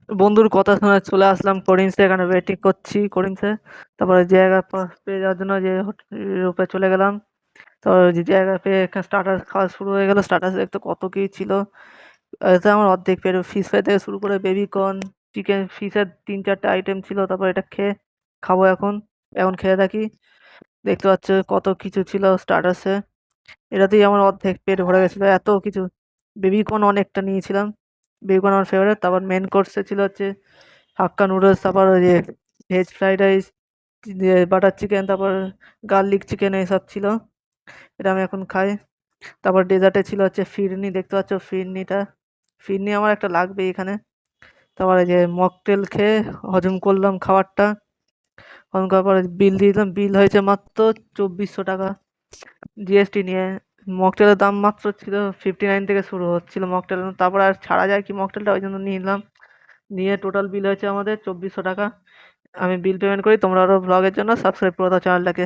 বন্ধুর কথা শুনে চলে আসলাম করিমসে, এখানে ওয়েটিং করছি করিমসে। তারপরে জায়গা পেয়ে যাওয়ার জন্য যে রূপে চলে গেলাম। তো যে জায়গা পেয়ে এখানে স্টার্টার খাওয়া শুরু হয়ে গেল। স্টার্টার দেখতে কত কি ছিল, এতে আমার অর্ধেক পেট। ফিশ ফ্রাই থেকে শুরু করে বেবিকর্ন, চিকেন, ফিশের 3-4টে আইটেম ছিল। তারপর এটা খাবো এখন। এখন খেয়ে থাকি। দেখতে পাচ্ছ কত কিছু ছিল স্টার্টার্সে। এটাতেই আমার অর্ধেক পেট ভরে গেছিলো, এত কিছু। বেবিকর্ন অনেকটা নিয়েছিলাম, বেবিকর্ন আমার ফেভারিট। তারপর মেন কোর্সে ছিল হচ্ছে হাক্কা নুডলস, তারপর ওই যে veg fried rice, butter chicken, তারপর গার্লিক চিকেন, এইসব ছিল। এটা আমি এখন খাই। তারপর ডেজার্টে ছিল হচ্ছে ফিরনি, দেখতে পাচ্ছ ফিরনিটা। ফিরনি আমার একটা লাগবে এখানে। তারপর এই যে মকটেল খেয়ে হজম করলাম খাবারটা। হজম করার পরে বিল দিয়ে দিলাম। বিল হয়েছে মাত্র 2400 টাকা জিএসটি নিয়ে। মকটেলের দাম মাত্র ছিল 59 থেকে শুরু হচ্ছিল মকটেল। তারপর আর ছাড়া যায় কি মকটেলটা, ওই জন্য নিয়ে নিলাম। নিয়ে টোটাল বিল হয়েছে আমাদের 2400 টাকা। আমি বিল পেমেন্ট করি। তোমরা আরও ব্লগের জন্য সাবস্ক্রাইব করে দাও চ্যানেলটাকে।